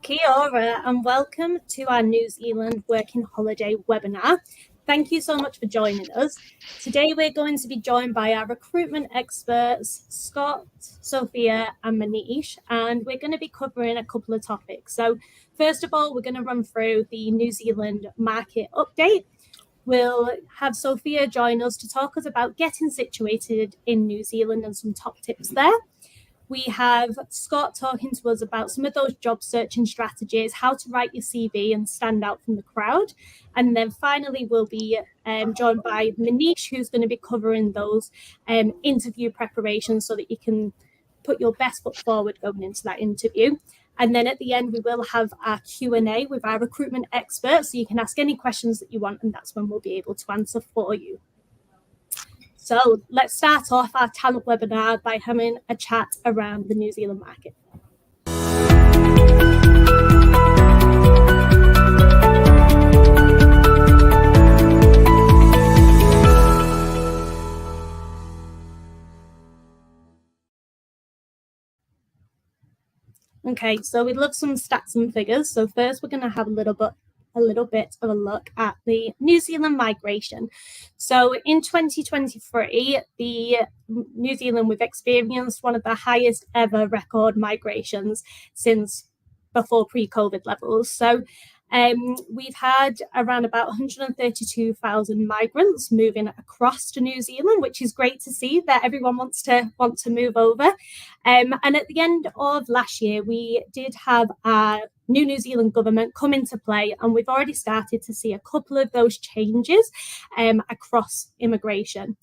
Kia ora and welcome to our New Zealand Working Holiday webinar. Thank you so much for joining us. Today we're going to be joined by our recruitment experts, Scott, Sophia and Manish, and we're going to be covering a couple of topics. So first of all, we're going to run through the New Zealand market update. We'll have Sophia join us to talk us about getting situated in New Zealand and some top tips there. We have Scott talking to us about some of those job searching strategies, how to write your CV and stand out from the crowd. And then finally, we'll be joined by Manish, who's going to be covering those interview preparations so that you can put your best foot forward going into that interview. And then at the end, we will have our Q&A with our recruitment experts, so you can ask any questions that you want, and that's when we'll be able to answer for you. So let's start off our talent webinar by having a chat around the New Zealand market. Okay, so we'd love some stats and figures. So first we're going to have a little bit of a look at the New Zealand migration. So in 2023, New Zealand, we've experienced one of the highest ever record migrations since before pre-COVID levels. So we've had around about 132,000 migrants moving across to New Zealand, which is great to see that everyone wants to move over. And at the end of last year, we did have our New Zealand government come into play, and we've already started to see a couple of those changes across immigration.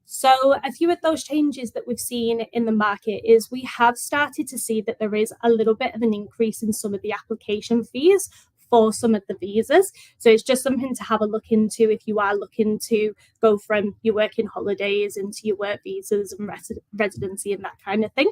So a few of those changes that we've seen in the market is we have started to see that there is a little bit of an increase in some of the application fees for some of the visas. So it's just something to have a look into if you are looking to go from your working holidays into your work visas and residency and that kind of thing.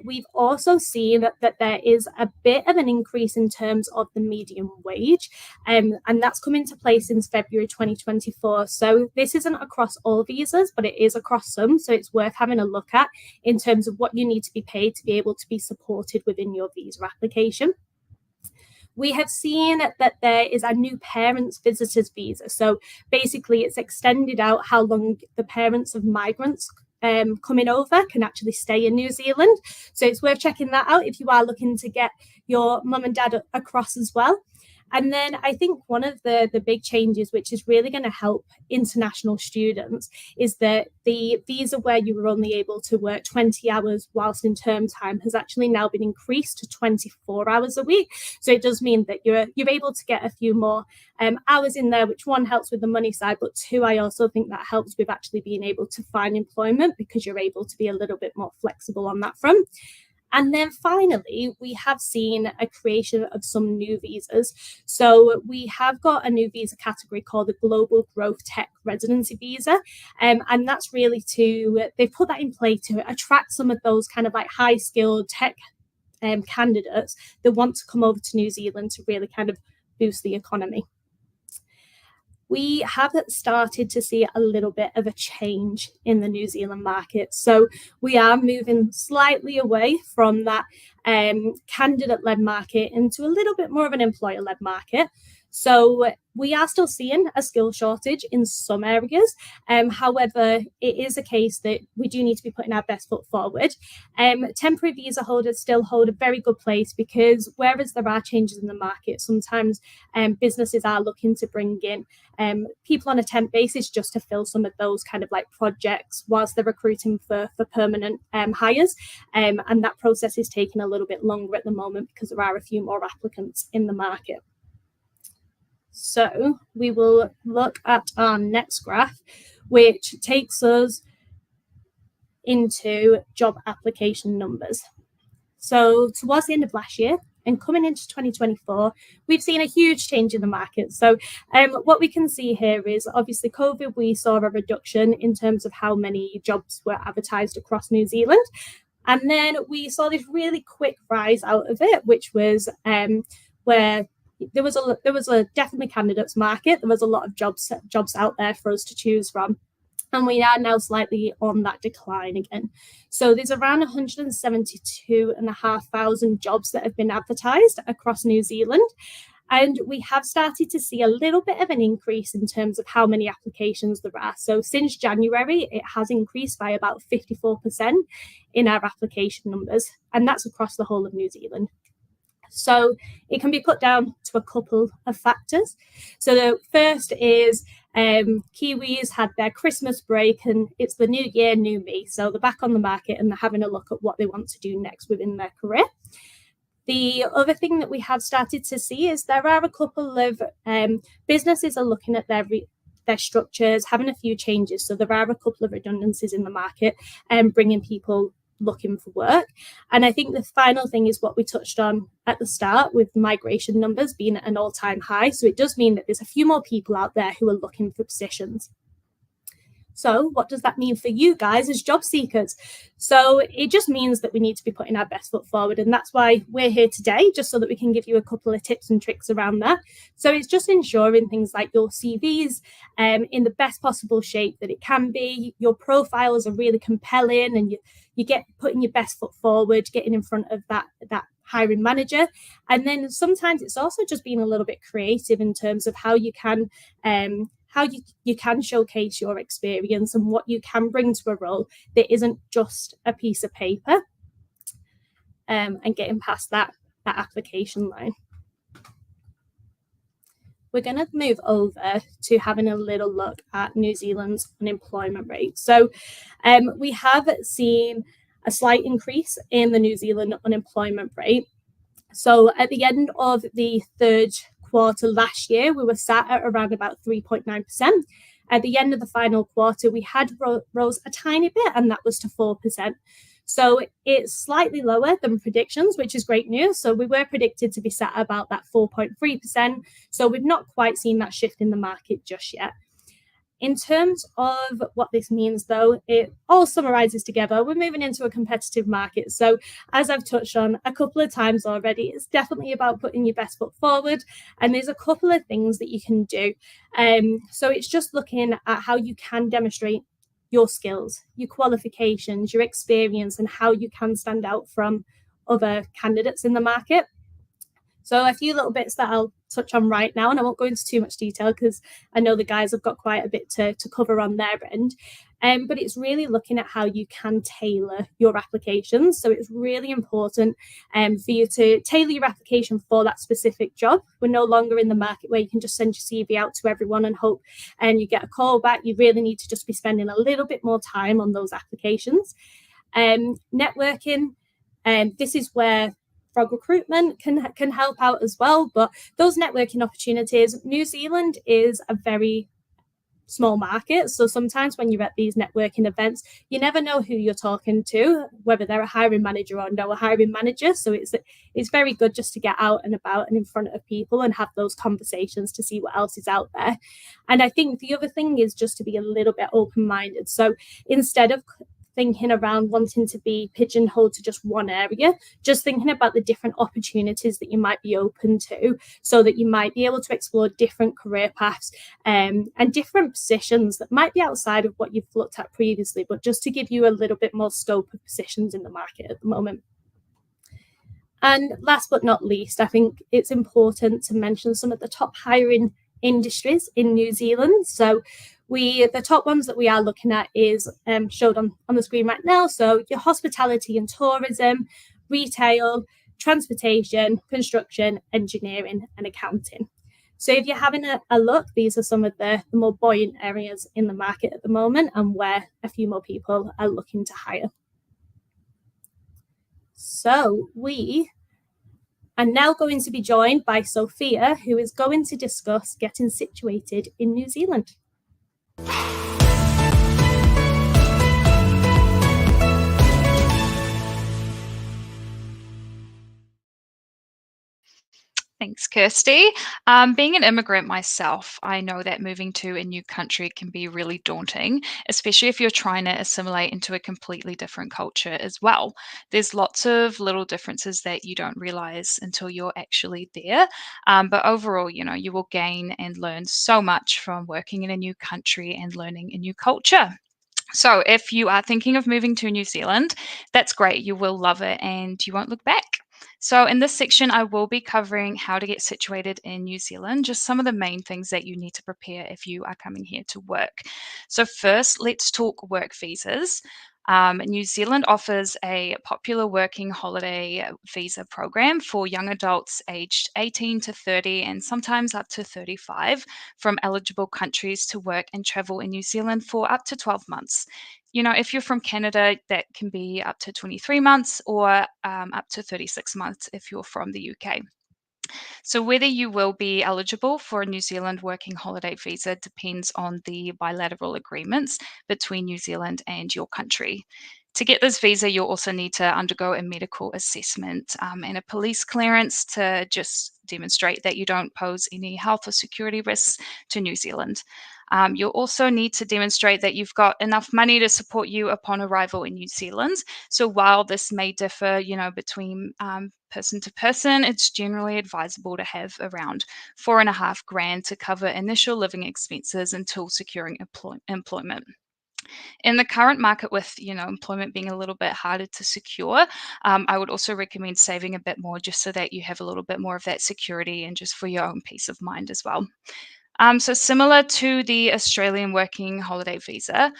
We've also seen that there is a bit of an increase in terms of the median wage, and that's come into place since February 2024. So this isn't across all visas, but it is across some. So it's worth having a look at in terms of what you need to be paid to be able to be supported within your visa application. We have seen that there is a new parents visitors visa. So basically it's extended out how long the parents of migrants coming over can actually stay in New Zealand. So it's worth checking that out if you are looking to get your mum and dad across as well. And then I think one of the big changes, which is really going to help international students, is that the visa where you were only able to work 20 hours whilst in term time has actually now been increased to 24 hours a week. So it does mean that you're able to get a few more hours in there, which one helps with the money side, but two, I also think that helps with actually being able to find employment because you're able to be a little bit more flexible on that front. And then finally, we have seen a creation of some new visas. So we have got a new visa category called the Global Growth Tech Residency Visa. And that's really they've put that in play to attract some of those kind of like high-skilled tech candidates that want to come over to New Zealand to really kind of boost the economy. We have started to see a little bit of a change in the New Zealand market. So we are moving slightly away from that candidate-led market into a little bit more of an employer-led market. So we are still seeing a skill shortage in some areas. However, it is a case that we do need to be putting our best foot forward. Temporary visa holders still hold a very good place because whereas there are changes in the market, sometimes businesses are looking to bring in people on a temp basis just to fill some of those kind of like projects whilst they're recruiting for permanent hires. And that process is taking a little bit longer at the moment because there are a few more applicants in the market. So we will look at our next graph, which takes us into job application numbers. So towards the end of last year and coming into 2024, we've seen a huge change in the market. So what we can see here is obviously COVID, we saw a reduction in terms of how many jobs were advertised across New Zealand. And then we saw this really quick rise out of it, which was where there was a definitely candidates market. There was a lot of jobs out there for us to choose from. and we are now slightly on that decline again. So there's around 172,500 jobs that have been advertised across New Zealand. And we have started to see a little bit of an increase in terms of how many applications there are. So since January, it has increased by about 54% in our application numbers, and that's across the whole of New Zealand. So it can be put down to a couple of factors. So the first is Kiwis had their Christmas break, and it's the new year, new me. So they're back on the market and they're having a look at what they want to do next within their career. The other thing that we have started to see is there are a couple of businesses are looking at their structures, having a few changes. So there are a couple of redundancies in the market and bringing people looking for work. And I think the final thing is what we touched on at the start, with migration numbers being at an all-time high. So it does mean that there's a few more people out there who are looking for positions. So what does that mean for you guys as job seekers? So it just means that we need to be putting our best foot forward. And that's why we're here today, just so that we can give you a couple of tips and tricks around that. So it's just ensuring things like your CVs in the best possible shape that it can be. Your profiles are really compelling, and you get putting your best foot forward, getting in front of that hiring manager. And then sometimes it's also just being a little bit creative in terms of how you can you can showcase your experience and what you can bring to a role that isn't just a piece of paper, and getting past that application line. We're going to move over to having a little look at New Zealand's unemployment rate. So we have seen a slight increase in the New Zealand unemployment rate. So at the end of the third quarter last year, we were sat at around about 3.9%. At the end of the final quarter, we had rose a tiny bit, and that was to 4%. So it's slightly lower than predictions, which is great news. So we were predicted to be sat at about that 4.3%. So we've not quite seen that shift in the market just yet. In terms of what this means, though, it all summarizes together. We're moving into a competitive market. So as I've touched on a couple of times already, it's definitely about putting your best foot forward. And there's a couple of things that you can do. So it's just looking at how you can demonstrate your skills, your qualifications, your experience, and how you can stand out from other candidates in the market. So a few little bits that I'll touch on right now, and I won't go into too much detail because I know the guys have got quite a bit to cover on their end. But it's really looking at how you can tailor your applications. So it's really important for you to tailor your application for that specific job. We're no longer in the market where you can just send your CV out to everyone and hope you get a call back. You really need to just be spending a little bit more time on those applications. Networking, this is where Recruitment can help out as well. But those networking opportunities, New Zealand is a very small market. So sometimes when you're at these networking events, you never know who you're talking to, whether they're a hiring manager or no hiring manager. So it's very good just to get out and about and in front of people and have those conversations to see what else is out there. And I think the other thing is just to be a little bit open-minded. So instead of thinking around wanting to be pigeonholed to just one area, just thinking about the different opportunities that you might be open to, so that you might be able to explore different career paths and different positions that might be outside of what you've looked at previously, but just to give you a little bit more scope of positions in the market at the moment. And last but not least, I think it's important to mention some of the top hiring industries in New Zealand. So the top ones that we are looking at is showed on the screen right now. So your hospitality and tourism, retail, transportation, construction, engineering, and accounting. So if you're having a look, these are some of the more buoyant areas in the market at the moment and where a few more people are looking to hire. So we are now going to be joined by Sophia, who is going to discuss getting situated in New Zealand. Thanks, Kirsty. Being an immigrant myself, I know that moving to a new country can be really daunting, especially if you're trying to assimilate into a completely different culture as well. There's lots of little differences that you don't realize until you're actually there. But overall, you will gain and learn so much from working in a new country and learning a new culture. So, if you are thinking of moving to New Zealand, that's great. You will love it and you won't look back. So, in this section, I will be covering how to get situated in New Zealand, just some of the main things that you need to prepare if you are coming here to work. So, first, let's talk work visas. New Zealand offers a popular working holiday visa program for young adults aged 18 to 30 and sometimes up to 35 from eligible countries to work and travel in New Zealand for up to 12 months. If you're from Canada, that can be up to 23 months or up to 36 months if you're from the UK. So, whether you will be eligible for a New Zealand working holiday visa depends on the bilateral agreements between New Zealand and your country. To get this visa, you'll also need to undergo a medical assessment and a police clearance to just demonstrate that you don't pose any health or security risks to New Zealand. You'll also need to demonstrate that you've got enough money to support you upon arrival in New Zealand. So while this may differ, between person to person, it's generally advisable to have around 4.5 grand to cover initial living expenses until securing employment. In the current market with employment being a little bit harder to secure, I would also recommend saving a bit more just so that you have a little bit more of that security and just for your own peace of mind as well. So similar to the Australian working holiday visa,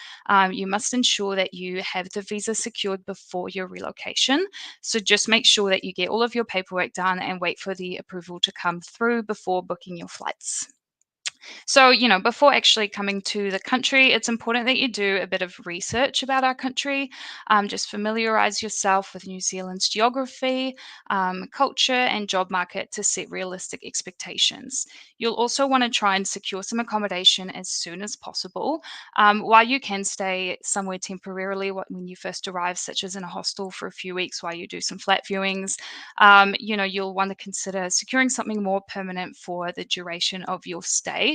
you must ensure that you have the visa secured before your relocation. So just make sure that you get all of your paperwork done and wait for the approval to come through before booking your flights. So, before actually coming to the country, it's important that you do a bit of research about our country. Just familiarize yourself with New Zealand's geography, culture, and job market to set realistic expectations. You'll also want to try and secure some accommodation as soon as possible. While you can stay somewhere temporarily when you first arrive, such as in a hostel for a few weeks while you do some flat viewings, you'll want to consider securing something more permanent for the duration of your stay.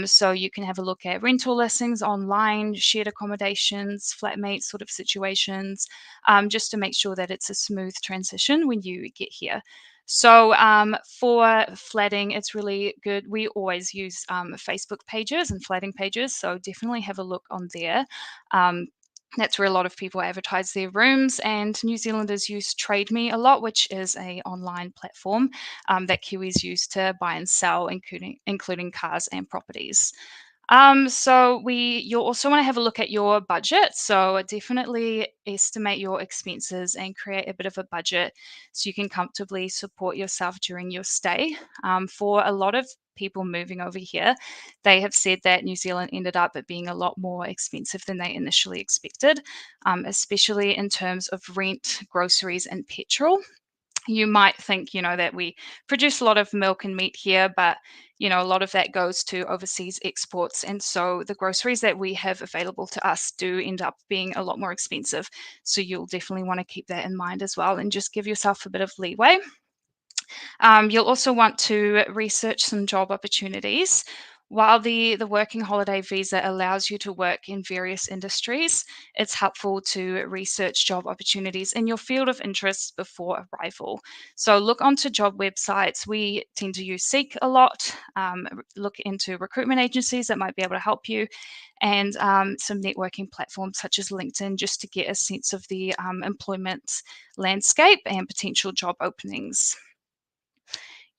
So you can have a look at rental listings online, shared accommodations, flatmate sort of situations, just to make sure that it's a smooth transition when you get here. So for flatting, it's really good. We always use Facebook pages and flatting pages, so definitely have a look on there. Um, that's where a lot of people advertise their rooms, and New Zealanders use Trade Me a lot, which is a online platform that Kiwis use to buy and sell, including cars and properties. You'll also want to have a look at your budget. So definitely estimate your expenses and create a bit of a budget so you can comfortably support yourself during your stay. For a lot of people moving over here, they have said that New Zealand ended up being a lot more expensive than they initially expected, especially in terms of rent, groceries, and petrol. You might think, that we produce a lot of milk and meat here, but, a lot of that goes to overseas exports. And so the groceries that we have available to us do end up being a lot more expensive. So you'll definitely want to keep that in mind as well and just give yourself a bit of leeway. You'll also want to research some job opportunities. While the working holiday visa allows you to work in various industries, it's helpful to research job opportunities in your field of interest before arrival. So look onto job websites. We tend to use Seek a lot. Look into recruitment agencies that might be able to help you, and some networking platforms such as LinkedIn, just to get a sense of the employment landscape and potential job openings.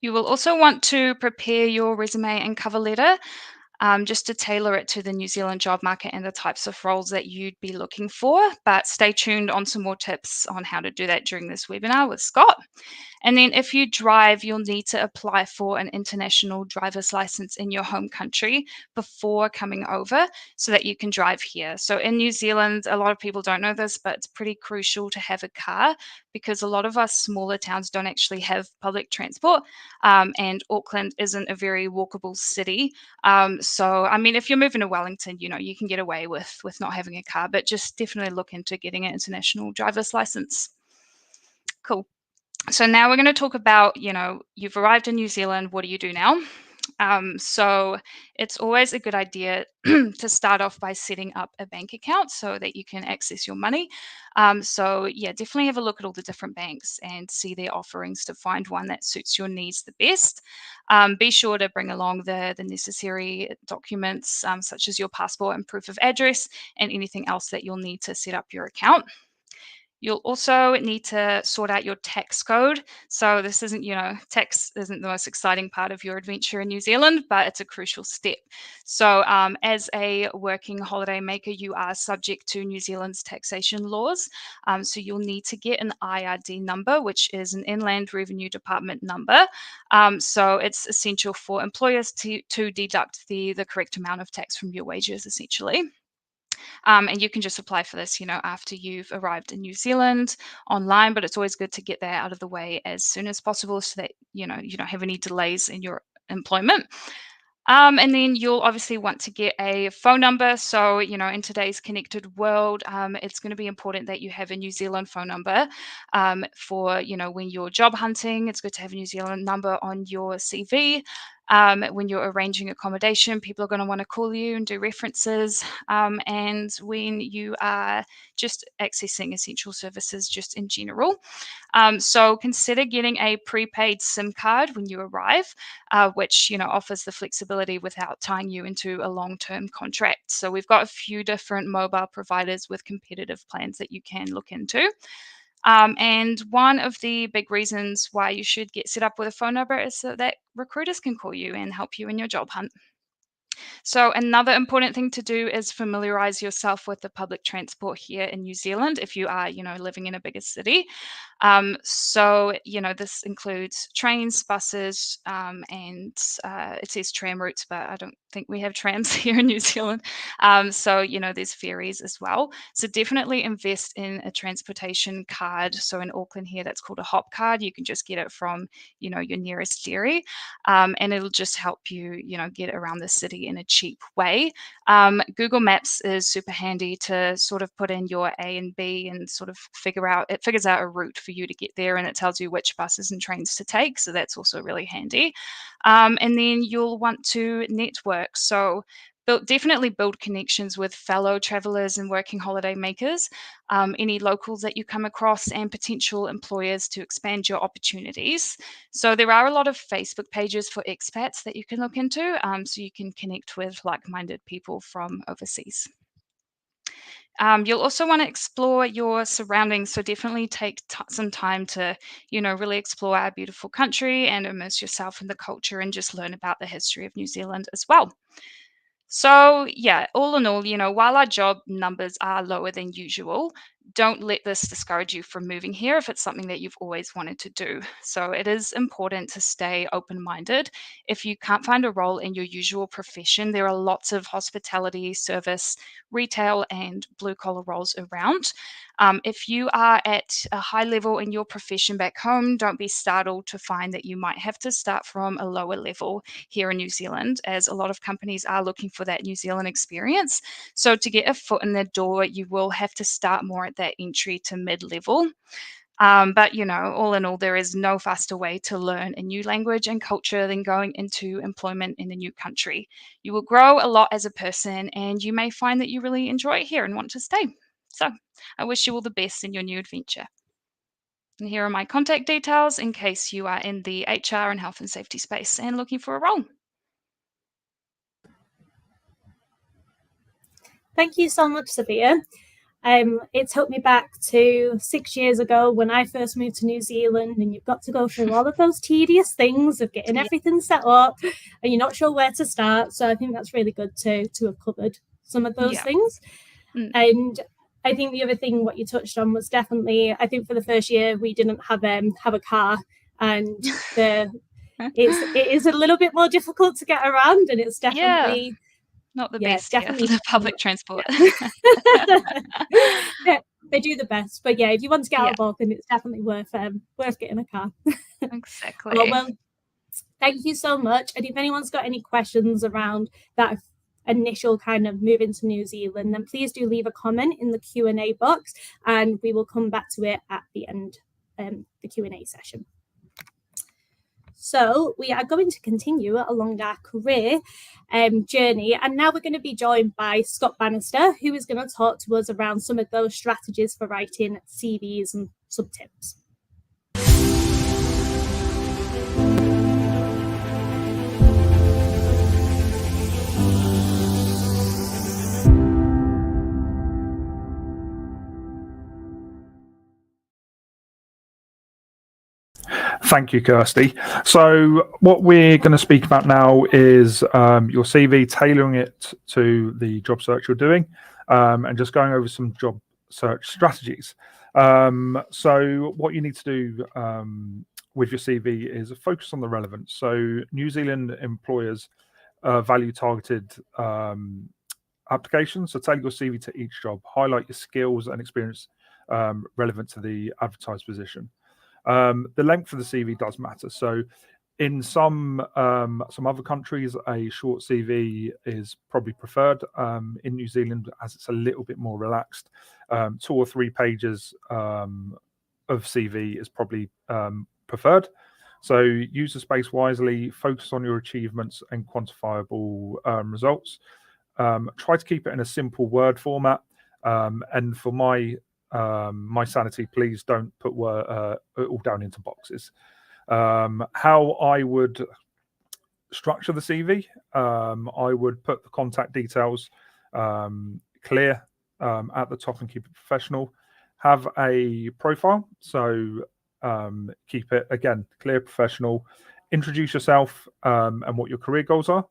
You will also want to prepare your resume and cover letter, just to tailor it to the New Zealand job market and the types of roles that you'd be looking for. But stay tuned on some more tips on how to do that during this webinar with Scott. And then if you drive, you'll need to apply for an international driver's license in your home country before coming over so that you can drive here. So in New Zealand, a lot of people don't know this, but it's pretty crucial to have a car because a lot of us smaller towns don't actually have public transport, and Auckland isn't a very walkable city. So, I mean, if you're moving to Wellington, you can get away with not having a car, but just definitely look into getting an international driver's license. Cool. So now we're going to talk about, you've arrived in New Zealand. What do you do now? So it's always a good idea to start off by setting up a bank account so that you can access your money. So yeah, definitely have a look at all the different banks and see their offerings to find one that suits your needs the best. Be sure to bring along the necessary documents, such as your passport and proof of address, and anything else that you'll need to set up your account. You'll also need to sort out your tax code. So this isn't, tax isn't the most exciting part of your adventure in New Zealand, but it's a crucial step. So as a working holiday maker, you are subject to New Zealand's taxation laws. So you'll need to get an IRD number, which is an Inland Revenue Department number. So it's essential for employers to deduct the correct amount of tax from your wages, essentially. And you can just apply for this, after you've arrived in New Zealand online, but it's always good to get that out of the way as soon as possible so that, you don't have any delays in your employment. And then you'll obviously want to get a phone number. So, in today's connected world, it's going to be important that you have a New Zealand phone number for, when you're job hunting. It's good to have a New Zealand number on your CV. When you're arranging accommodation, people are going to want to call you and do references. And when you are just accessing essential services just in general. So consider getting a prepaid SIM card when you arrive, which offers the flexibility without tying you into a long-term contract. So we've got a few different mobile providers with competitive plans that you can look into. And one of the big reasons why you should get set up with a phone number is so that recruiters can call you and help you in your job hunt. So another important thing to do is familiarize yourself with the public transport here in New Zealand if you are, living in a bigger city. So, this includes trains, buses, and it says tram routes, but I don't think we have trams here in New Zealand. So, there's ferries as well. So definitely invest in a transportation card. So in Auckland here, that's called a hop card. You can just get it from, your nearest dairy, and it'll just help you, get around the city in a cheap way. Google Maps is super handy to sort of put in your A and B and sort of figures out a route for you to get there, and it tells you which buses and trains to take. So that's also really handy. And then you'll want to network. So definitely build connections with fellow travelers and working holiday makers, any locals that you come across, and potential employers to expand your opportunities. So there are a lot of Facebook pages for expats that you can look into, so you can connect with like-minded people from overseas. You'll also want to explore your surroundings, so definitely take some time to, really explore our beautiful country and immerse yourself in the culture and just learn about the history of New Zealand as well. So, yeah, all in all, while our job numbers are lower than usual, don't let this discourage you from moving here if it's something that you've always wanted to do. So, it is important to stay open minded. If you can't find a role in your usual profession, there are lots of hospitality, service, retail, and blue collar roles around. If you are at a high level in your profession back home, don't be startled to find that you might have to start from a lower level here in New Zealand, as a lot of companies are looking for that New Zealand experience. So to get a foot in the door, you will have to start more at that entry to mid-level. But, all in all, there is no faster way to learn a new language and culture than going into employment in a new country. You will grow a lot as a person, and you may find that you really enjoy it here and want to stay. So I wish you all the best in your new adventure. And here are my contact details in case you are in the HR and health and safety space and looking for a role. Thank you so much, Sophia. It took me back to 6 years ago when I first moved to New Zealand, and you've got to go through all of those tedious things of getting everything set up, and you're not sure where to start. So I think that's really good to have covered some of those things. And I think the other thing what you touched on was definitely, I think for the first year we didn't have a car, and it is a little bit more difficult to get around, and it's definitely not the best here for the public transport. Yeah, they do the best, but yeah, if you want to get out of Auckland, it's definitely worth getting a car. Exactly. Well, thank you so much. And if anyone's got any questions around that initial kind of move into New Zealand, then please do leave a comment in the Q&A box, and we will come back to it at the end. the Q&A session. So we are going to continue along our career journey, and now we're going to be joined by Scott Bannister, who is going to talk to us around some of those strategies for writing CVs and some tips. Thank you, Kirsty. So what we're going to speak about now is your CV, tailoring it to the job search you're doing, and just going over some job search strategies. So what you need to do with your CV is focus on the relevance. So New Zealand employers value targeted applications. So tailor your CV to each job, highlight your skills and experience relevant to the advertised position. The length of the CV does matter. So in some other countries, a short CV is probably preferred. In New Zealand, as it's a little bit more relaxed, 2 or 3 pages of CV is probably preferred. So use the space wisely, focus on your achievements and quantifiable results. Try to keep it in a simple word format. And for my sanity, please don't put it all down into boxes. How I would structure the CV, I would put the contact details clear at the top and keep it professional. Have a profile, so keep it again clear, professional. Introduce yourself and what your career goals are.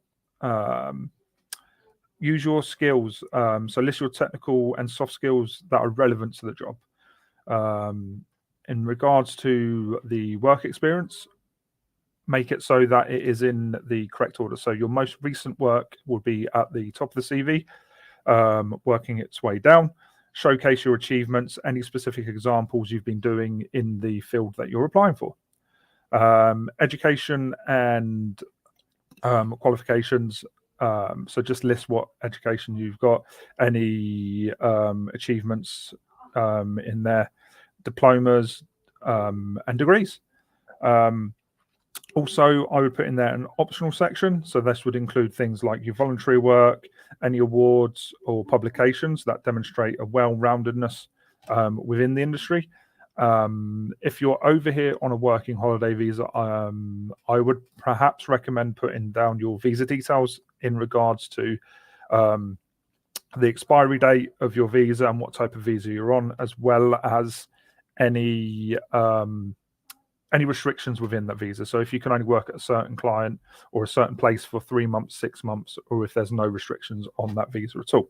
Use your skills, so list your technical and soft skills that are relevant to the job. In regards to the work experience, make it so that it is in the correct order. So your most recent work will be at the top of the CV, working its way down. Showcase your achievements, any specific examples you've been doing in the field that you're applying for. Education and qualifications. So just list what education you've got, any achievements in there, diplomas and degrees. Also, I would put in there an optional section. So this would include things like your voluntary work, any awards or publications that demonstrate a well-roundedness within the industry. If you're over here on a working holiday visa, I would perhaps recommend putting down your visa details in regards to the expiry date of your visa and what type of visa you're on, as well as any restrictions within that visa. So if you can only work at a certain client or a certain place for 3 months, 6 months, or if there's no restrictions on that visa at all.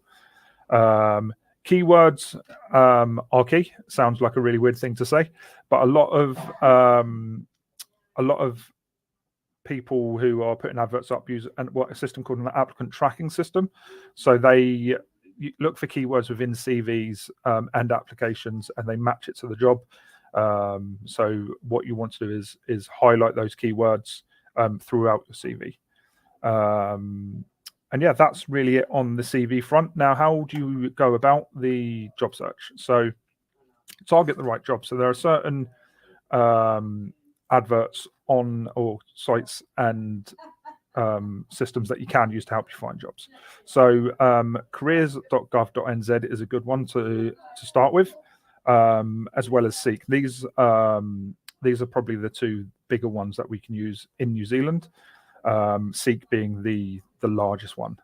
Keywords are key. Sounds like a really weird thing to say, but a lot of people who are putting adverts up use a system called an applicant tracking system. So they look for keywords within CVs and applications, and they match it to the job. So what you want to do is highlight those keywords throughout your CV. And yeah, that's really it on the CV front. Now, how do you go about the job search? So target the right job. So there are certain adverts on or sites and systems that you can use to help you find jobs. So careers.gov.nz is a good one to start with, as well as 𝐸𝐸. These are probably the 2 bigger ones that we can use in New Zealand. 𝐸𝐸 being the largest one.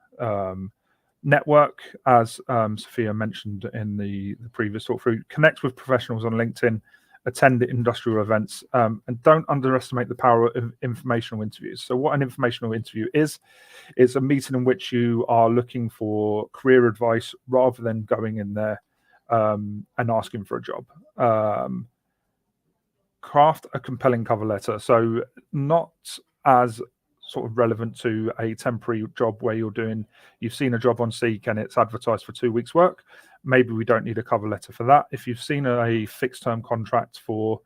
Network, as Sophia mentioned in the previous talk through, connect with professionals on LinkedIn, attend industrial events, and don't underestimate the power of informational interviews. So what an informational interview is a meeting in which you are looking for career advice rather than going in there and asking for a job. Craft a compelling cover letter. So not as sort of relevant to a temporary job where you've seen a job on 𝐸𝐸 and it's advertised for 2 weeks work. Maybe we don't need a cover letter for that. If you've seen a fixed term contract for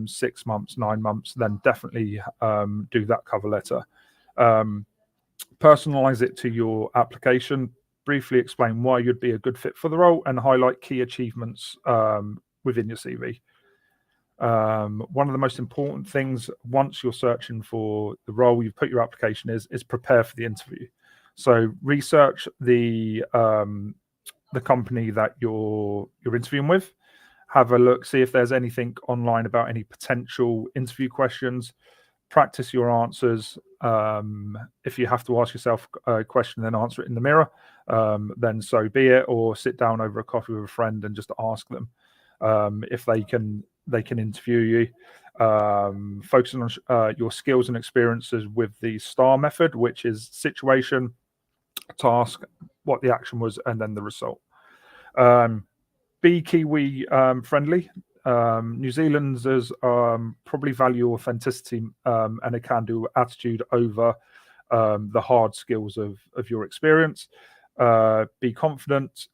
6 months, 9 months, then definitely do that cover letter. Personalize it to your application. Briefly explain why you'd be a good fit for the role and highlight key achievements within your CV. One of the most important things once you're searching for the role you've put your application is prepare for the interview. So research the company that you're interviewing with. Have a look, see if there's anything online about any potential interview questions. Practice your answers. If you have to ask yourself a question, then answer it in the mirror. Then so be it, or sit down over a coffee with a friend and just ask them if they can interview you. Focusing on your skills and experiences with the STAR method, which is situation, task, what the action was, and then the result. Be Kiwi friendly. New Zealanders probably value authenticity and a can-do attitude over the hard skills of your experience. Be confident,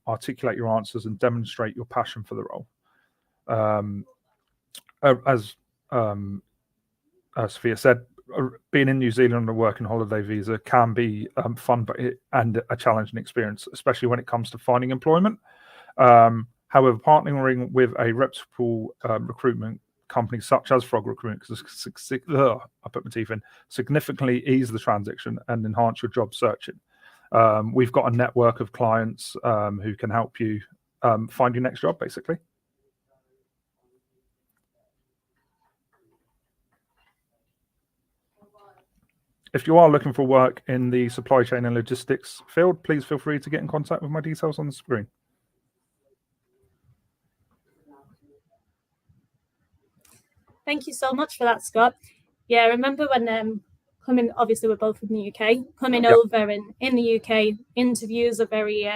articulate your answers, and demonstrate your passion for the role. As Sophia said, being in New Zealand on a working holiday visa can be fun and a challenging experience, especially when it comes to finding employment. However, partnering with a reputable recruitment company such as Frog Recruitment, I put my teeth in, significantly ease the transition and enhance your job searching. We've got a network of clients who can help you find your next job, basically. If you are looking for work in the supply chain and logistics field, please feel free to get in contact with my details on the screen. Thank you so much for that, Scott. Yeah, I remember when coming, obviously we're both from the UK, coming over in the UK, interviews are very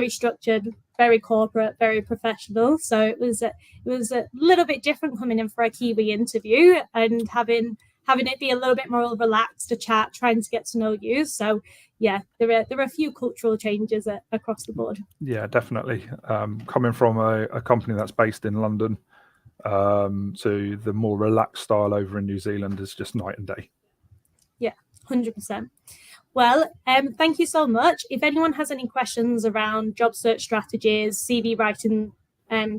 structured, very corporate, very professional. So it was a little bit different coming in for a Kiwi interview and having it be a little bit more relaxed, a chat, trying to get to know you. So yeah, there are a few cultural changes across the board. Yeah, definitely. Coming from a company that's based in London to the more relaxed style over in New Zealand is just night and day. Yeah, 100%. Well, thank you so much. If anyone has any questions around job search strategies, CV writing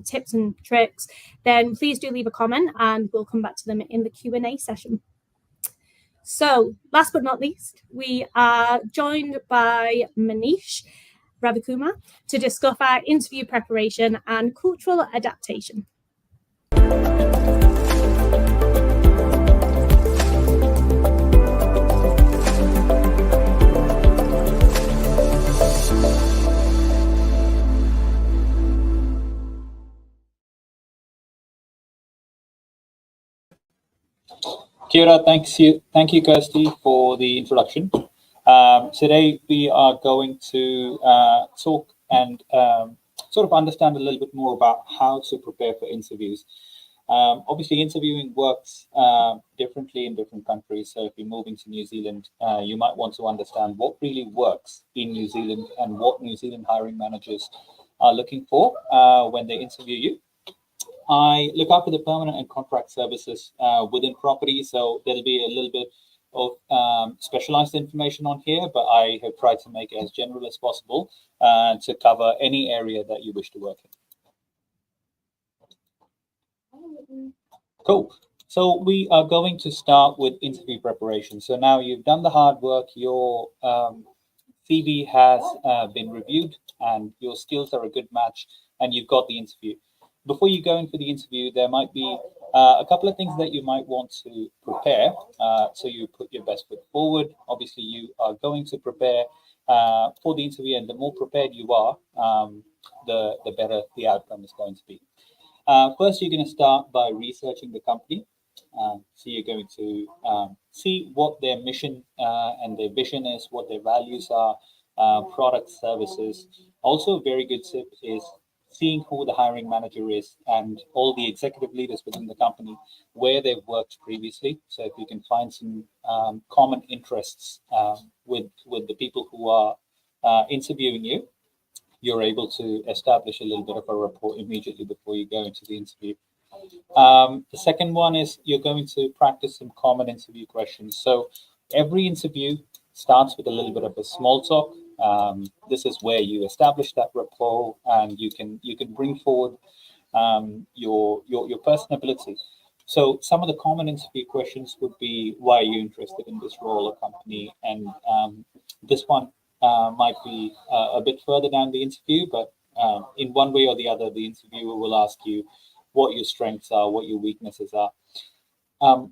tips and tricks, then please do leave a comment and we'll come back to them in the Q&A session. So last but not least, we are joined by Manish Ravikumar to discuss our interview preparation and cultural adaptation. Kia ora, thank you, Kirsty, for the introduction. Today we are going to talk and sort of understand a little bit more about how to prepare for interviews. Obviously, interviewing works differently in different countries. So if you're moving to New Zealand, you might want to understand what really works in New Zealand and what New Zealand hiring managers are looking for when they interview you. I look after the permanent and contract services within property, so there'll be a little bit of specialized information on here, but I have tried to make it as general as possible to cover any area that you wish to work in. Cool. So we are going to start with interview preparation. So now you've done the hard work, your CV has been reviewed and your skills are a good match and you've got the interview. Before you go in for the interview, there might be a couple of things that you might want to prepare. So you put your best foot forward. Obviously, you are going to prepare for the interview, and the more prepared you are, the better the outcome is going to be. First, you're going to start by researching the company. So you're going to see what their mission and their vision is, what their values are, products, services. Also, a very good tip is seeing who the hiring manager is and all the executive leaders within the company, where they've worked previously. So if you can find some common interests with the people who are interviewing you, you're able to establish a little bit of a rapport immediately before you go into the interview. The second one is you're going to practice some common interview questions. So every interview starts with a little bit of a small talk. This is where you establish that rapport and you can bring forward your personability. So some of the common interview questions would be, why are you interested in this role or company? And this one might be a bit further down the interview, but in one way or the other, the interviewer will ask you what your strengths are, what your weaknesses are.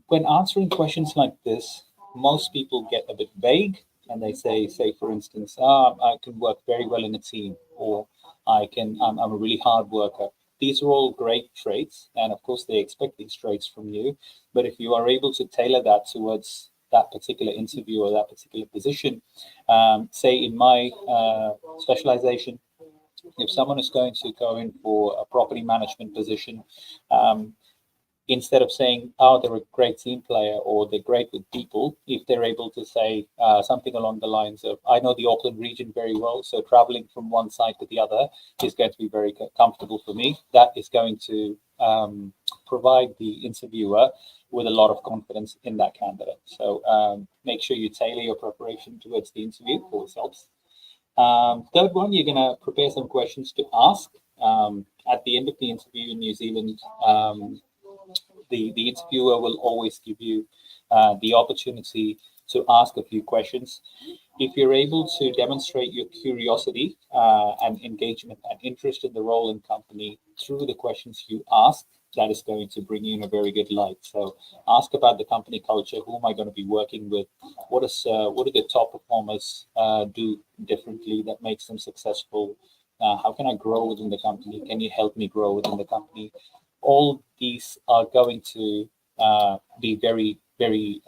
When answering questions like this, most people get a bit vague, and they say, for instance, I can work very well in a team, or I'm a really hard worker. These are all great traits, and of course they expect these traits from you. But if you are able to tailor that towards that particular interview or that particular position, say in my specialization, if someone is going to go in for a property management position, instead of saying, oh, they're a great team player or they're great with people, if they're able to say something along the lines of, I know the Auckland region very well, so traveling from one side to the other is going to be very comfortable for me, that is going to provide the interviewer with a lot of confidence in that candidate. So make sure you tailor your preparation towards the interview. Always helps. Third one, you're going to prepare some questions to ask. At the end of the interview in New Zealand, the interviewer will always give you the opportunity to ask a few questions. If you're able to demonstrate your curiosity and engagement and interest in the role and company through the questions you ask, that is going to bring you in a very good light. So ask about the company culture. Who am I going to be working with? What do the top performers do differently that makes them successful? How can I grow within the company? Can you help me grow within the company? All these are going to be very, very,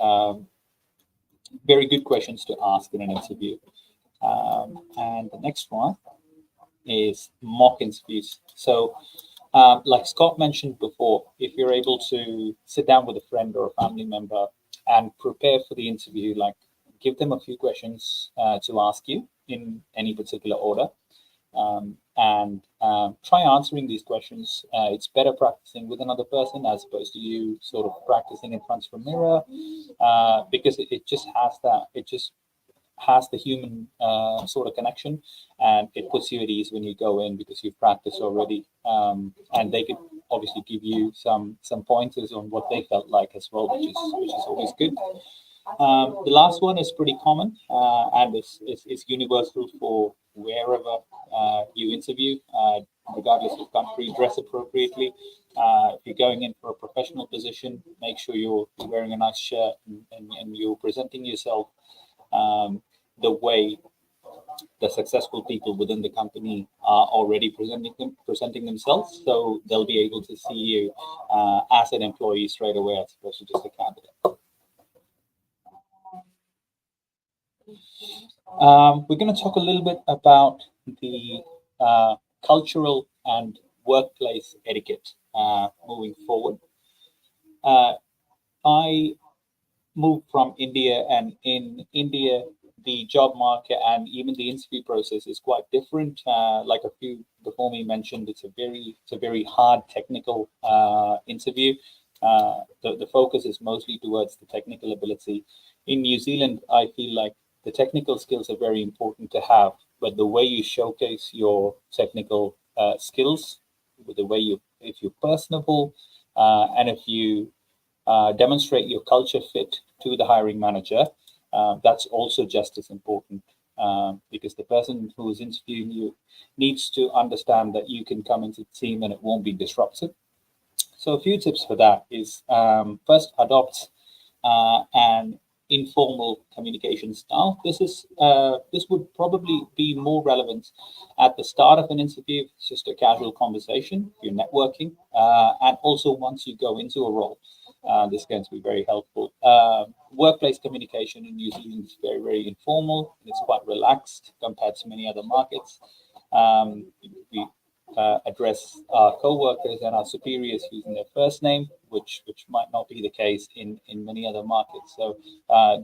very good questions to ask in an interview. And the next one is mock interviews. So like Scott mentioned before, if you're able to sit down with a friend or a family member and prepare for the interview, like give them a few questions to ask you in any particular order, and try answering these questions. It's better practicing with another person as opposed to you sort of practicing in front of a mirror, because it just has the human sort of connection, and it puts you at ease when you go in because you've practiced already, and they could obviously give you some pointers on what they felt like as well, which is always good. The last one is pretty common, and it's universal for wherever you interview, regardless of country. Dress appropriately. If you're going in for a professional position, make sure you're wearing a nice shirt and you're presenting yourself the way the successful people within the company are already presenting themselves, so they'll be able to see you as an employee straight away as opposed to just a candidate. We're going to talk a little bit about the cultural and workplace etiquette moving forward. I moved from India, and in India, the job market and even the interview process is quite different. Like a few before me mentioned, it's a very hard technical interview. The focus is mostly towards the technical ability. In New Zealand, I feel like the technical skills are very important to have, but the way you showcase your technical skills, with the way if you're personable, and if you demonstrate your culture fit to the hiring manager, that's also just as important, because the person who is interviewing you needs to understand that you can come into the team and it won't be disruptive. So a few tips for that is, first, adopt an informal communication style. This would probably be more relevant at the start of an interview. It's just a casual conversation, you're networking, and also once you go into a role. This is going to be very helpful. Workplace communication in New Zealand is very, very informal. It's quite relaxed compared to many other markets. We address our co-workers and our superiors using their first name, which might not be the case in many other markets. So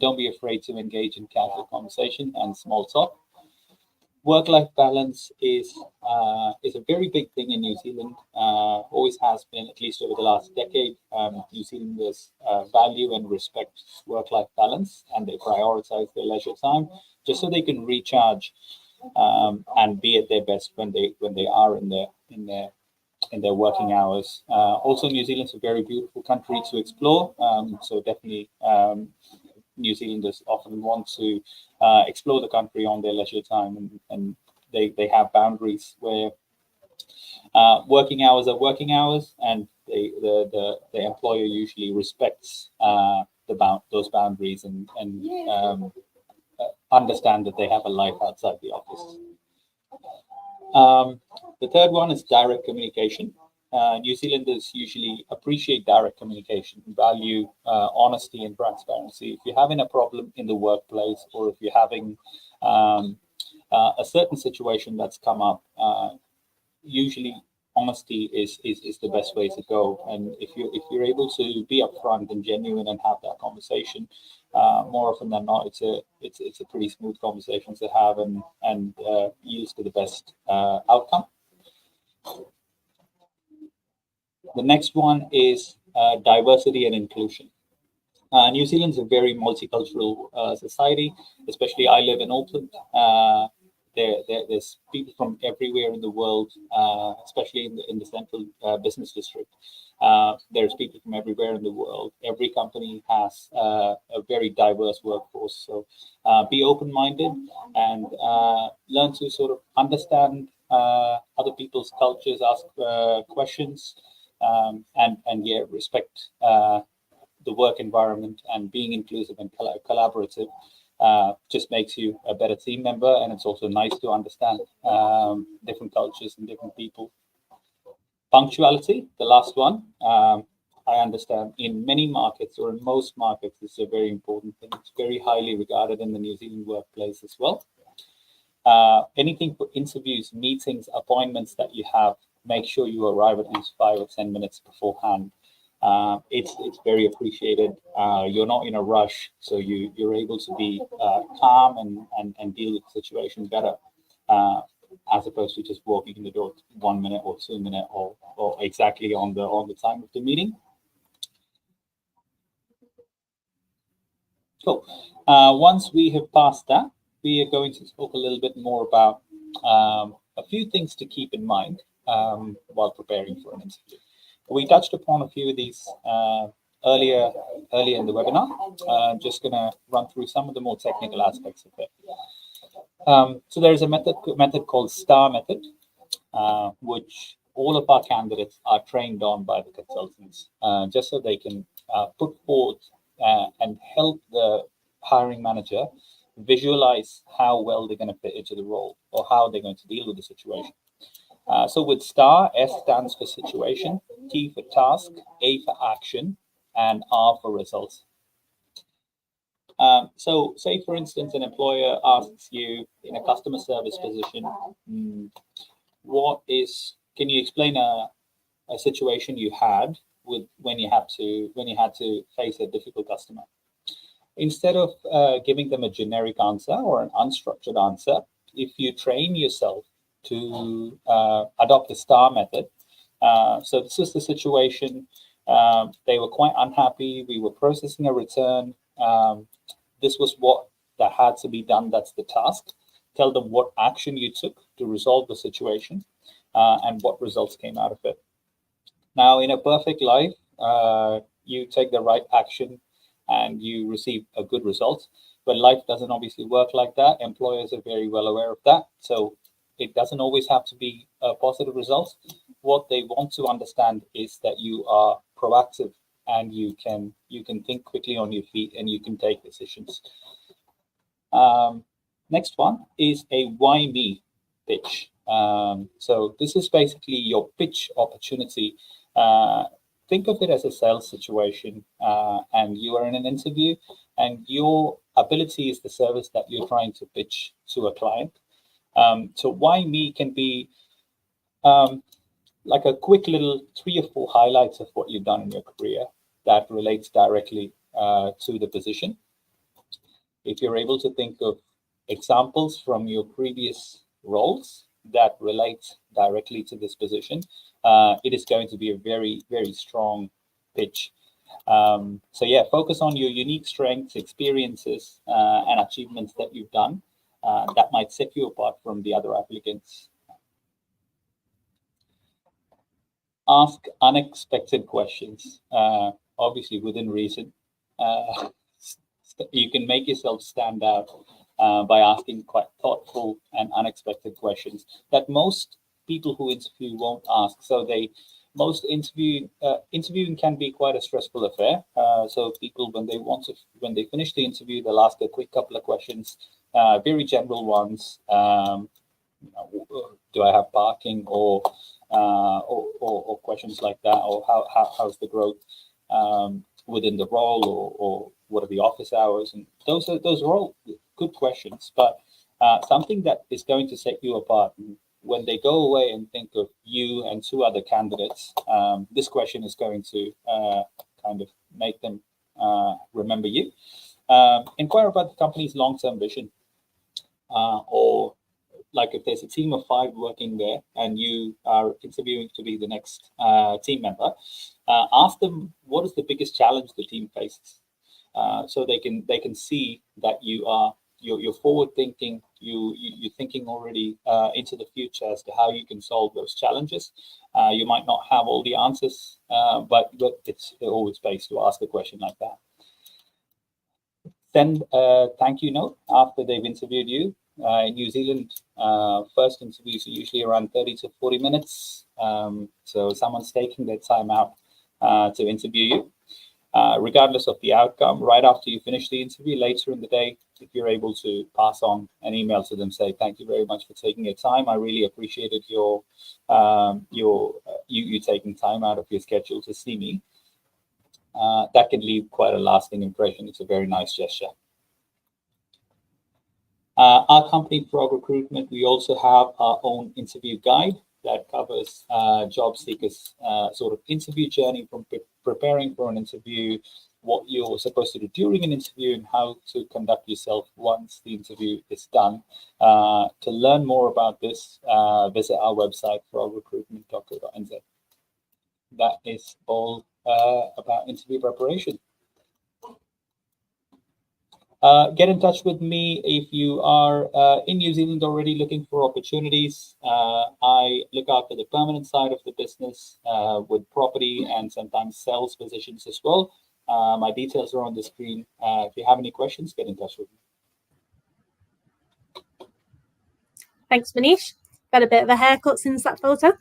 don't be afraid to engage in casual conversation and small talk. Work-life balance is a very big thing in New Zealand. Always has been, at least over the last decade. New Zealanders value and respect work-life balance, and they prioritize their leisure time just so they can recharge and be at their best when they are in their their working hours. Also, New Zealand's a very beautiful country to explore, so definitely New Zealanders often want to explore the country on their leisure time, and they have boundaries where working hours are working hours, and the employer usually respects those boundaries and understand that they have a life outside the office. The third one is direct communication. New Zealanders usually appreciate direct communication, value honesty and transparency. If you're having a problem in the workplace, or if you're having a certain situation that's come up, usually honesty is the best way to go. And if you're able to be upfront and genuine and have that conversation, more often than not, it's a pretty smooth conversation to have and yields to the best outcome. The next one is diversity and inclusion. New Zealand's a very multicultural society, especially I live in Auckland. There's people from everywhere in the world, especially in the central business district. There's people from everywhere in the world. Every company has a very diverse workforce. So be open-minded and learn to sort of understand other people's cultures, ask questions, and yeah, respect the work environment, and being inclusive and collaborative just makes you a better team member. And it's also nice to understand different cultures and different people. Punctuality, the last one, I understand in many markets, or in most markets, it's a very important thing. It's very highly regarded in the New Zealand workplace as well. Anything for interviews, meetings, appointments that you have, make sure you arrive at least 5 or 10 minutes beforehand. It's very appreciated. You're not in a rush, so you're able to be calm and deal with the situation better, as opposed to just walking in the door 1 minute or 2 minutes or exactly on the time of the meeting. Cool. Once we have passed that, we are going to talk a little bit more about a few things to keep in mind while preparing for an interview. We touched upon a few of these earlier in the webinar. Just going to run through some of the more technical aspects of it. So there's a method called STAR method, which all of our candidates are trained on by the consultants, just so they can put forward and help the hiring manager visualize how well they're going to fit into the role, or how they're going to deal with the situation. So with STAR, S stands for situation, T for task, A for action, and R for results. So say, for instance, an employer asks you in a customer service position, can you explain a situation you had with when you had to face a difficult customer? Instead of giving them a generic answer or an unstructured answer, if you train yourself to adopt the STAR method. So this is the situation. They were quite unhappy. We were processing a return. This was what that had to be done. That's the task. Tell them what action you took to resolve the situation and what results came out of it. Now, in a perfect life, you take the right action and you receive a good result. But life doesn't obviously work like that. Employers are very well aware of that. So it doesn't always have to be a positive result. What they want to understand is that you are proactive and you can think quickly on your feet and you can take decisions. Next one is a why me pitch. So this is basically your pitch opportunity. Think of it as a sales situation, and you are in an interview, and your ability is the service that you're trying to pitch to a client. So why me can be like a quick little 3 or 4 highlights of what you've done in your career that relates directly to the position. If you're able to think of examples from your previous roles that relate directly to this position, it is going to be a very, very strong pitch. So yeah, focus on your unique strengths, experiences, and achievements that you've done. That might set you apart from the other applicants. ask unexpected questions, obviously within reason. You can make yourself stand out by asking quite thoughtful and unexpected questions that most people who interview won't ask. So interviewing can be quite a stressful affair. So people, when they finish the interview, they'll ask a quick couple of questions, very general ones. Do I have parking, or questions like that, or how's the growth within the role, or what are the office hours? And those are all good questions, but something that is going to set you apart when they go away and think of you and two other candidates. This question is going to kind of make them remember you. Inquire about the company's long-term vision, or like if there's a team of 5 working there and you are interviewing to be the next team member, ask them what is the biggest challenge the team faces, so they can see that you're forward thinking, you're thinking already into the future as to how you can solve those challenges. You might not have all the answers, but it's always best to ask a question like that. Send a thank you note after they've interviewed you. In New Zealand, first interviews are usually around 30 to 40 minutes. So someone's taking their time out to interview you. Regardless of the outcome, right after you finish the interview, later in the day, if you're able to pass on an email to them, say, thank you very much for taking your time. I really appreciated you taking time out of your schedule to see me. That can leave quite a lasting impression. It's a very nice gesture. Our company, Frog Recruitment, we also have our own interview guide that covers job seekers' sort of interview journey, from preparing for an interview, what you're supposed to do during an interview, and how to conduct yourself once the interview is done. To learn more about this, visit our website, frogrecruitment.co.nz. That is all about interview preparation. Get in touch with me if you are in New Zealand already looking for opportunities. I look after the permanent side of the business with property and sometimes sales positions as well. My details are on the screen. If you have any questions, get in touch with me. Thanks, Manish. Got a bit of a haircut since that photo.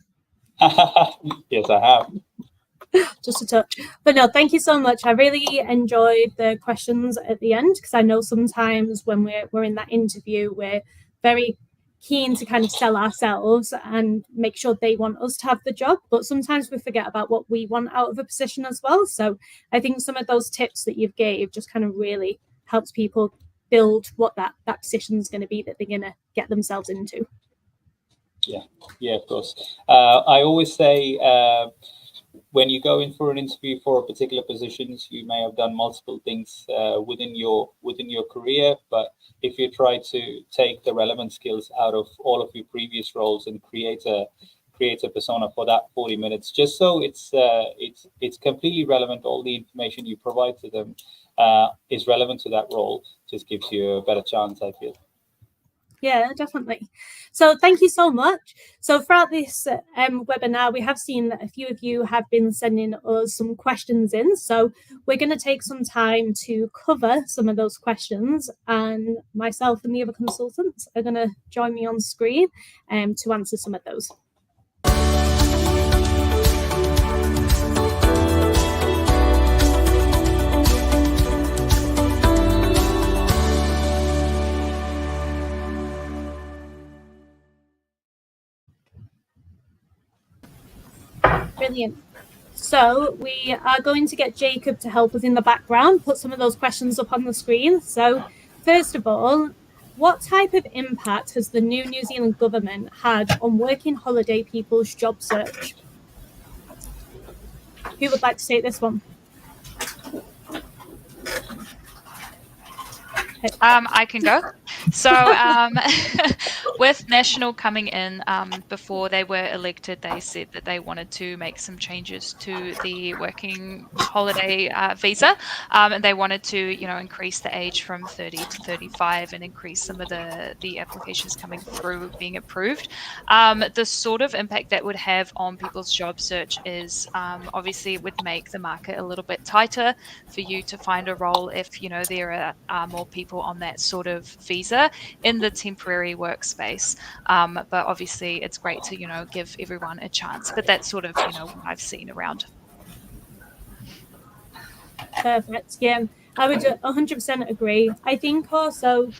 Yes, I have. Just a touch, but no, thank you so much. I really enjoyed the questions at the end, because I know sometimes when we're in that interview, we're very keen to kind of sell ourselves and make sure they want us to have the job, but sometimes we forget about what we want out of a position as well. So I think some of those tips that you've gave just kind of really helps people build what that position is going to be that they're going to get themselves into. Yeah, of course. I always say, when you go in for an interview for a particular position, you may have done multiple things within your career, but if you try to take the relevant skills out of all of your previous roles and create a persona for that 40 minutes, just so it's completely relevant, all the information you provide to them is relevant to that role, just gives you a better chance, I feel. Yeah, definitely. So thank you so much. So throughout this webinar, we have seen that a few of you have been sending us some questions in. So we're going to take some time to cover some of those questions, and myself and the other consultants are going to join me on screen to answer some of those. Brilliant. So we are going to get Jacob to help us in the background, put some of those questions up on the screen. So first of all, what type of impact has the new New Zealand government had on working holiday people's job search? Who would like to take this one? I can go. So with National coming in, before they were elected, they said that they wanted to make some changes to the working holiday visa, and they wanted to, increase the age from 30 to 35 and increase some of the applications coming through being approved. The sort of impact that would have on people's job search is obviously it would make the market a little bit tighter for you to find a role if there are more people on that sort of visa in the temporary workspace. But obviously it's great to give everyone a chance, but that's sort of what I've seen around. Perfect. Yeah, I would 100% agree. I think also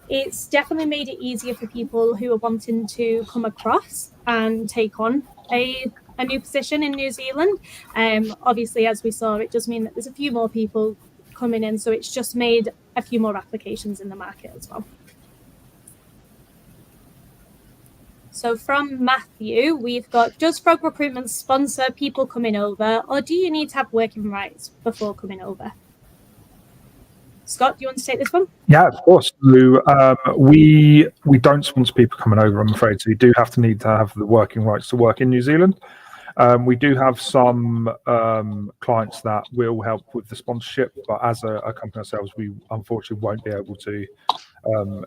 it's definitely made it easier for people who are wanting to come across and take on a new position in New Zealand. Obviously, as we saw, it does mean that there's a few more people coming in, so it's just made a few more applications in the market as well. So from Matthew, we've got, does Frog Recruitment sponsor people coming over, or do you need to have working rights before coming over? Scott, do you want to take this one? Yeah, of course. So, we don't sponsor people coming over, I'm afraid. So you do need to have the working rights to work in New Zealand. We do have some clients that will help with the sponsorship, but as a company ourselves, we unfortunately won't be able to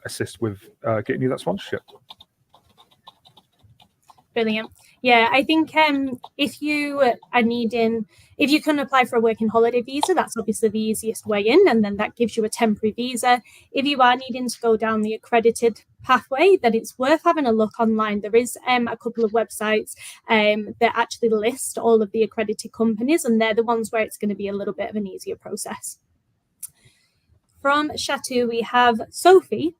assist with getting you that sponsorship. Brilliant. Yeah, I think if you can apply for a working holiday visa, that's obviously the easiest way in, and then that gives you a temporary visa. If you are needing to go down the accredited pathway, then it's worth having a look online. There is a couple of websites that actually list all of the accredited companies, and they're the ones where it's going to be a little bit of an easier process. From Shatu, we have Sophie.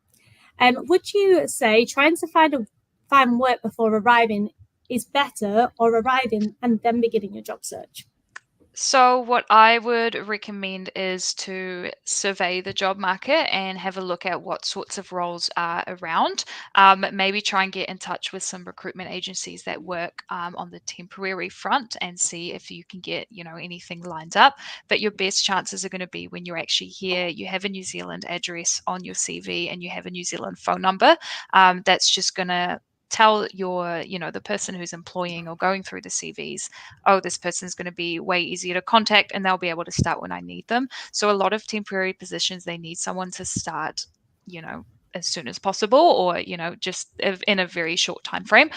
Would you say trying to find work before arriving is better, or arriving and then beginning your job search? So what I would recommend is to survey the job market and have a look at what sorts of roles are around. Maybe try and get in touch with some recruitment agencies that work on the temporary front and see if you can get, anything lined up. But your best chances are going to be when you're actually here, you have a New Zealand address on your CV and you have a New Zealand phone number. That's just going to tell the person who's employing or going through the CVs, oh, this person's going to be way easier to contact and they'll be able to start when I need them. So a lot of temporary positions, they need someone to start, as soon as possible, or just in a very short time frame.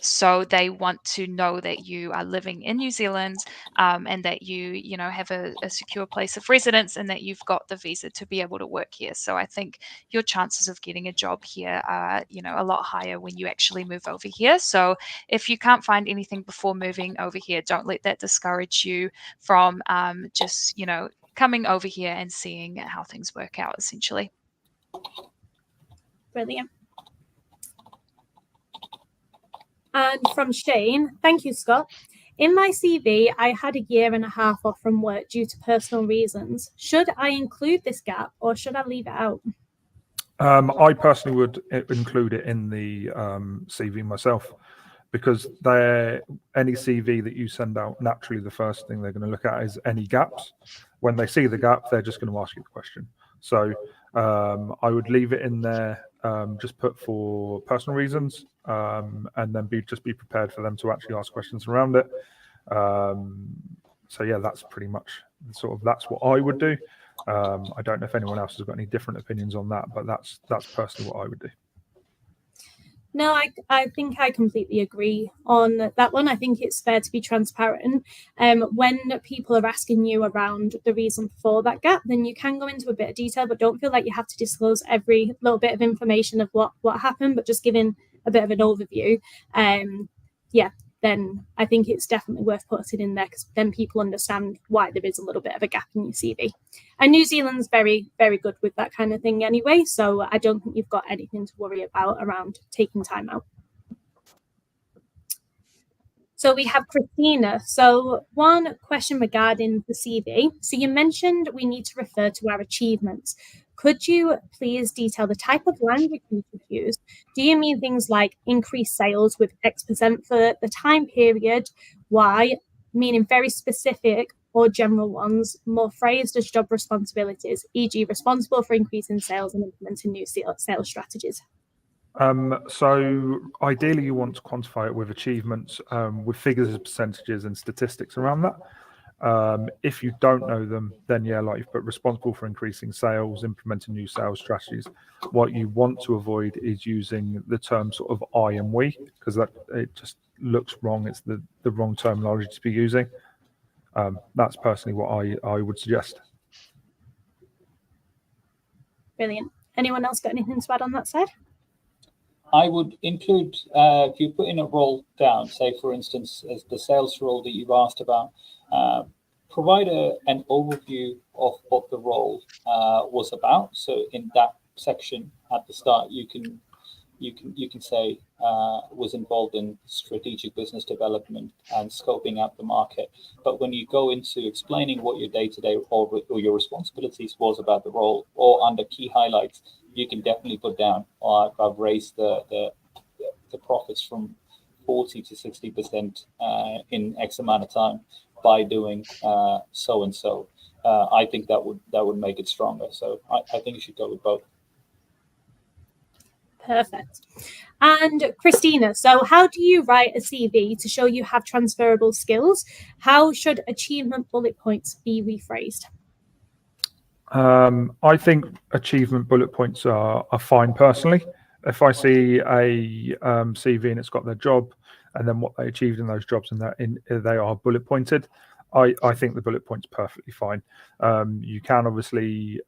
So they want to know that you are living in New Zealand, and that you have a secure place of residence, and that you've got the visa to be able to work here. So I think your chances of getting a job here are a lot higher when you actually move over here. So if you can't find anything before moving over here, don't let that discourage you from just coming over here and seeing how things work out, essentially. Brilliant. And from Shane, thank you, Scott. In my CV, I had a year and a half off from work due to personal reasons. Should I include this gap, or should I leave it out? I personally would include it in the CV myself, because any CV that you send out, naturally the first thing they're going to look at is any gaps. When they see the gap, they're just going to ask you the question. So I would leave it in there, just put for personal reasons, and then be prepared for them to actually ask questions around it. So yeah, that's pretty much that's what I would do. I don't know if anyone else has got any different opinions on that, but that's personally what I would do. No, I think I completely agree on that one. I think it's fair to be transparent. When people are asking you around the reason for that gap, then you can go into a bit of detail, but don't feel like you have to disclose every little bit of information of what happened, but just giving a bit of an overview. Then I think it's definitely worth putting in there, because then people understand why there is a little bit of a gap in your CV. And New Zealand's very, very good with that kind of thing anyway, so I don't think you've got anything to worry about around taking time out. So we have Christina. So one question regarding the CV. So you mentioned we need to refer to our achievements. Could you please detail the type of language you could use? Do you mean things like increased sales with X% for the time period, Y, meaning very specific, or general ones, more phrased as job responsibilities, e.g. responsible for increasing sales and implementing new sales strategies? So ideally you want to quantify it with achievements, with figures, percentages and statistics around that. If you don't know them, then yeah, like you've put responsible for increasing sales, implementing new sales strategies. What you want to avoid is using the term sort of I and we, because that it just looks wrong. It's the wrong terminology to be using. That's personally what I would suggest. Brilliant. Anyone else got anything to add on that side? I would include, if you put in a role down, say for instance, as the sales role that you've asked about, provide an overview of what the role was about. So in that section at the start, you can say was involved in strategic business development and scoping out the market. But when you go into explaining what your day-to-day or your responsibilities was about the role, or under key highlights, you can definitely put down, I've raised the profits from 40 to 60% in X amount of time by doing so and so. I think that would make it stronger. So I think you should go with both. Perfect. And Christina, so how do you write a CV to show you have transferable skills? How should achievement bullet points be rephrased? I think achievement bullet points are fine personally. If I see a CV and it's got their job and then what they achieved in those jobs and they are bullet pointed, I think the bullet point's perfectly fine. You can obviously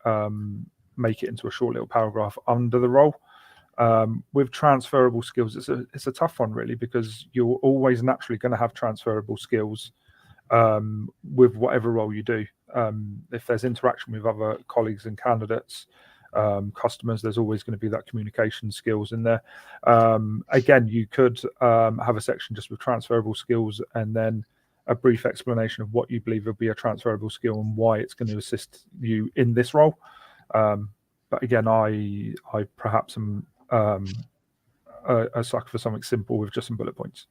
make it into a short little paragraph under the role. With transferable skills, it's a tough one really, because you're always naturally going to have transferable skills with whatever role you do. If there's interaction with other colleagues and candidates, customers, there's always going to be that communication skills in there. Again, you could have a section just with transferable skills and then a brief explanation of what you believe will be a transferable skill and why it's going to assist you in this role. But again, I perhaps am a sucker for something simple with just some bullet points.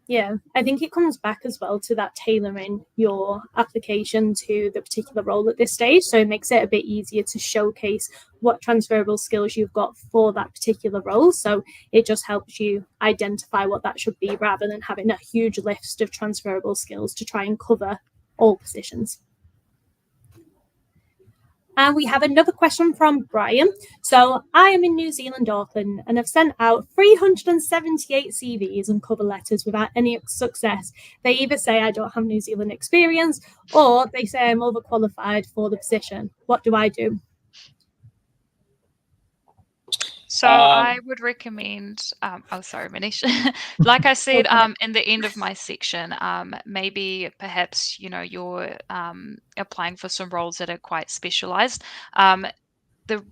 Yeah, I think it comes back as well to that tailoring your application to the particular role at this stage. So it makes it a bit easier to showcase what transferable skills you've got for that particular role. So it just helps you identify what that should be rather than having a huge list of transferable skills to try and cover all positions. And we have another question from Brian. So I am in New Zealand, Auckland, and have sent out 378 CVs and cover letters without any success. They either say I don't have New Zealand experience or they say I'm overqualified for the position. What do I do? So I would recommend, oh, sorry, Manish. Like I said, in the end of my section, maybe perhaps, you're applying for some roles that are quite specialized. The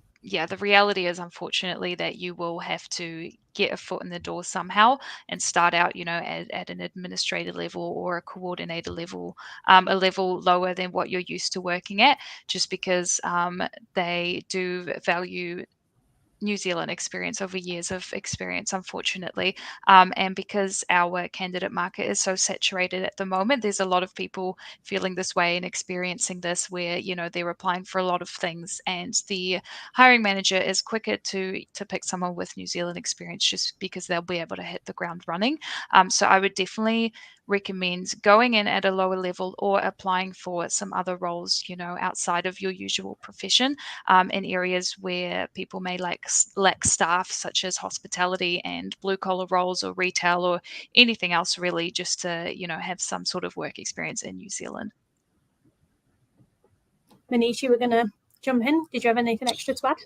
reality is, unfortunately, that you will have to get a foot in the door somehow and start out, at an administrator level or a coordinator level, a level lower than what you're used to working at, just because they do value New Zealand experience over years of experience, unfortunately. And because our candidate market is so saturated at the moment, there's a lot of people feeling this way and experiencing this where, they're applying for a lot of things and the hiring manager is quicker to pick someone with New Zealand experience just because they'll be able to hit the ground running. So I would definitely recommend going in at a lower level or applying for some other roles, outside of your usual profession, in areas where people may lack staff, such as hospitality and blue collar roles or retail or anything else really, just to, have some sort of work experience in New Zealand. Manish, you were going to jump in. Did you have anything extra to add?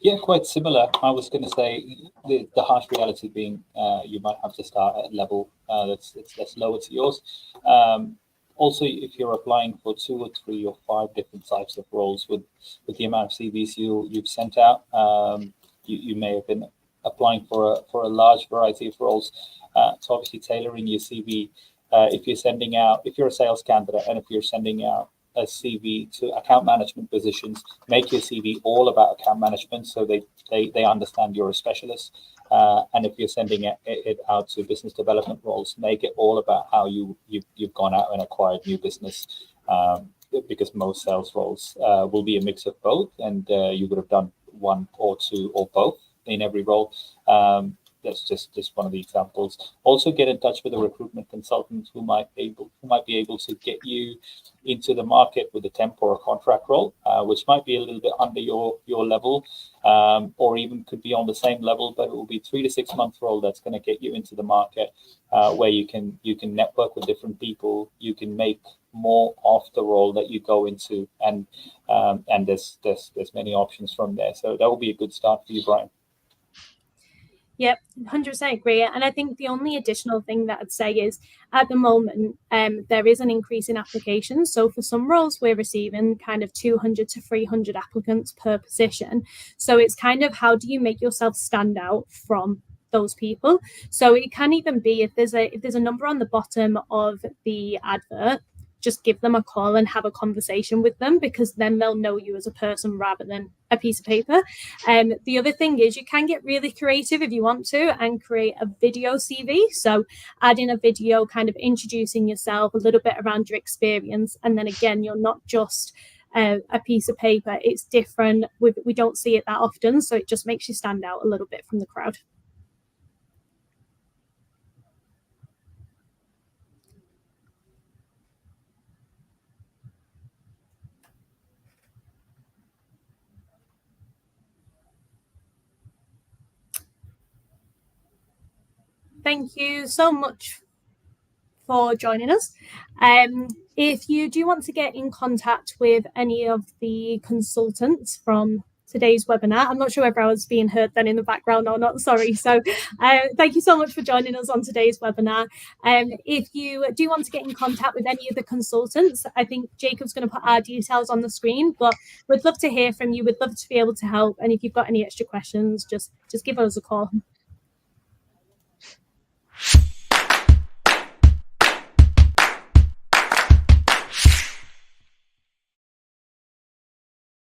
Yeah, quite similar. I was going to say the harsh reality being you might have to start at a level that's lower to yours. Also, if you're applying for 2 or 3 or 5 different types of roles with the amount of CVs you've sent out, you may have been applying for a large variety of roles. So obviously tailoring your CV, if you're a sales candidate and if you're sending out a CV to account management positions, make your CV all about account management so they understand you're a specialist. And if you're sending it out to business development roles, make it all about how you've gone out and acquired new business, because most sales roles will be a mix of both, and you would have done one or two or both in every role. That's just one of the examples. Also, get in touch with a recruitment consultant who might be able to get you into the market with a temp or a contract role, which might be a little bit under your level, or even could be on the same level, but it will be 3 to 6 month role that's going to get you into the market, where you can network with different people, you can make more of the role that you go into, and there's many options from there. So that will be a good start for you, Brian. Yep, 100% agree. And I think the only additional thing that I'd say is at the moment, there is an increase in applications. So for some roles, we're receiving kind of 200 to 300 applicants per position. So it's kind of, how do you make yourself stand out from those people? So it can even be, if there's a number on the bottom of the advert, just give them a call and have a conversation with them, because then they'll know you as a person rather than a piece of paper. The other thing is, you can get really creative if you want to and create a video CV. So add in a video kind of introducing yourself, a little bit around your experience. And then again, you're not just a piece of paper. It's different. We don't see it that often. So it just makes you stand out a little bit from the crowd. Thank you so much for joining us. If you do want to get in contact with any of the consultants from today's webinar, I'm not sure whether I was being heard then in the background or not, sorry. So thank you so much for joining us on today's webinar. If you do want to get in contact with any of the consultants, I think Jacob's going to put our details on the screen, but we'd love to hear from you. We'd love to be able to help. And if you've got any extra questions, just give us a call.